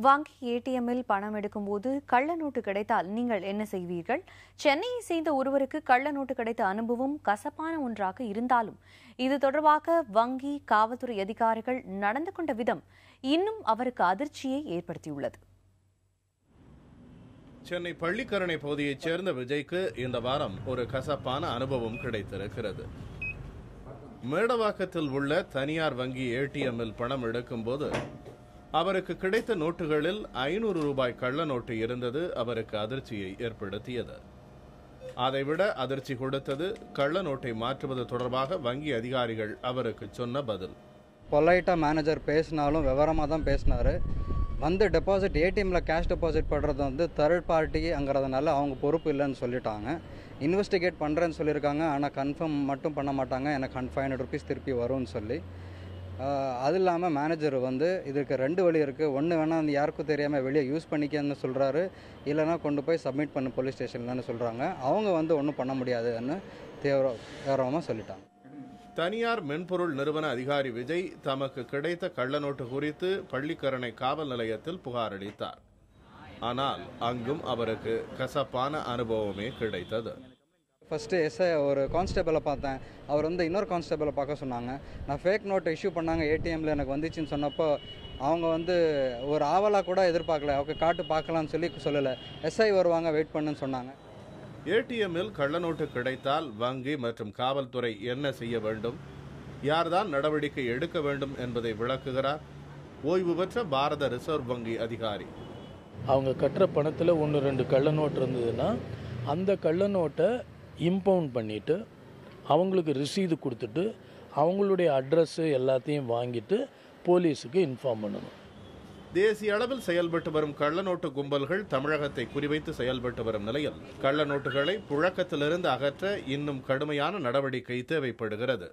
வங்கி ஏடிஎம்மில் பணம் எடுக்கும்போது கள்ள நோட்டு கிடைத்தால் நீங்கள் என்ன செய்வீர்கள்? சென்னையை சேர்ந்த ஒருவருக்கு கள்ள நோட்டு கிடைத்த அனுபவம் கசப்பான ஒன்றாக இருந்தாலும் இது தொடர்பாக வங்கி காவல்துறை அதிகாரிகள் நடந்து கொண்ட விதம் இன்னும் அவருக்கு அதிர்ச்சியை ஏற்படுத்தியுள்ளது. சென்னை பள்ளிக்கரணை பகுதியைச் சேர்ந்த விஜய்க்கு இந்த வாரம் ஒரு கசப்பான அனுபவம் கிடைத்திருக்கிறது. மேடவாக்கத்தில் உள்ள தனியார் வங்கி ஏடிஎம்மில் பணம் எடுக்கும்போது அவருக்கு கிடைத்த நோட்டுகளில் 500 ரூபாய் கள்ள நோட்டு இருந்தது அவருக்கு அதிர்ச்சியை ஏற்படுத்தியது. அதைவிட அதிர்ச்சி கொடுத்தது கள்ள நோட்டை மாற்றுவது தொடர்பாக வங்கி அதிகாரிகள் அவருக்கு சொன்ன பதில். பொலைட்டாக மேனேஜர் பேசினாலும் விவரமாக தான் பேசினார். டெபாசிட் ஏடிஎம்மில் கேஷ் டெபாசிட் பண்ணுறது தேர்ட் பார்ட்டிங்கிறதுனால அவங்க பொறுப்பு இல்லைன்னு சொல்லிட்டாங்க. இன்வெஸ்டிகேட் பண்ணுறேன்னு சொல்லியிருக்காங்க, ஆனால் கன்ஃபார்ம் மட்டும் பண்ண மாட்டாங்க, எனக்கு 500 ருபீஸ் திருப்பி வரும்னு சொல்லி. அது இல்லாமல் மேனேஜர் இதுக்கு 2 வழி இருக்குது. ஒன்று வேணால் யாருக்கும் தெரியாமல் வெளியே யூஸ் பண்ணிக்கன்னு சொல்கிறாரு, இல்லைனா கொண்டு போய் சப்மிட் பண்ணு போலீஸ் ஸ்டேஷன்லன்னு சொல்கிறாங்க. அவங்க ஒன்றும் பண்ண முடியாதுன்னு தீவிரமாக சொல்லிட்டாங்க. தனியார் மென்பொருள் நிறுவன அதிகாரி விஜய் தமக்கு கிடைத்த கள்ள நோட்டு குறித்து பள்ளிக்கரணை காவல் நிலையத்தில் புகார் அளித்தார். ஆனால் அங்கும் அவருக்கு கசப்பான அனுபவமே கிடைத்தது. ஃபஸ்ட்டு எஸ்ஐ ஒரு கான்ஸ்டபிளை பார்த்தேன். அவர் இன்னொரு கான்ஸ்டபிளை பார்க்க சொன்னாங்க. நான் ஃபேக் நோட்டை இஷ்யூ பண்ணாங்க ஏடிஎம்மில் எனக்கு வந்துச்சுன்னு சொன்னப்போ அவங்க ஒரு ஆவலாக கூட எதிர்பார்க்கல. அவங்க காட்டு பார்க்கலான்னு சொல்லலை. எஸ்ஐ வருவாங்க, வெயிட் பண்ணுன்னு சொன்னாங்க. ஏடிஎம்மில் கள்ள நோட்டு கிடைத்தால் வங்கி மற்றும் காவல்துறை என்ன செய்ய வேண்டும், யார்தான் நடவடிக்கை எடுக்க வேண்டும் என்பதை விளக்குகிறார் ஓய்வு பெற்ற பாரத ரிசர்வ் வங்கி அதிகாரி. அவங்க கட்டுற பணத்தில் 1-2 கள்ள நோட்டு இருந்ததுன்னா அந்த கள்ள நோட்டை இம்பவுண்ட் பண்ணிவிட்டு அவங்களுக்கு ரிசீது கொடுத்துட்டு அவங்களுடைய அட்ரஸ்ஸு எல்லாத்தையும் வாங்கிட்டு போலீஸுக்கு இன்ஃபார்ம் பண்ணணும். தேசிய அளவில் செயல்பட்டு வரும் கள்ள நோட்டு கும்பல்கள் தமிழகத்தை குறிவைத்து செயல்பட்டு வரும் நிலையில் கள்ள நோட்டுகளை புழக்கத்திலிருந்து அகற்ற இன்னும் கடுமையான நடவடிக்கை தேவைப்படுகிறது.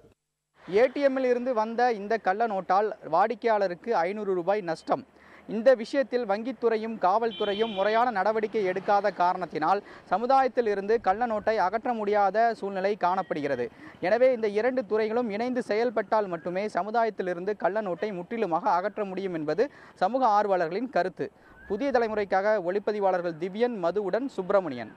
ஏடிஎம்மில் இருந்து வந்த இந்த கள்ள நோட்டால் வாடிக்கையாளருக்கு 500 ரூபாய் நஷ்டம். இந்த விஷயத்தில் வங்கித்துறையும் காவல்துறையும் முறையான நடவடிக்கை எடுக்காத காரணத்தினால் சமுதாயத்தில் இருந்து கள்ள நோட்டை அகற்ற முடியாத சூழ்நிலை காணப்படுகிறது. எனவே இந்த 2 துறைகளும் இணைந்து செயல்பட்டால் மட்டுமே சமுதாயத்திலிருந்து கள்ள நோட்டை முற்றிலுமாக அகற்ற முடியும் என்பது சமூக ஆர்வலர்களின் கருத்து. புதிய தலைமுறைக்காக ஒளிப்பதிவாளர்கள் திவ்யன், மதுவுடன் சுப்பிரமணியன்.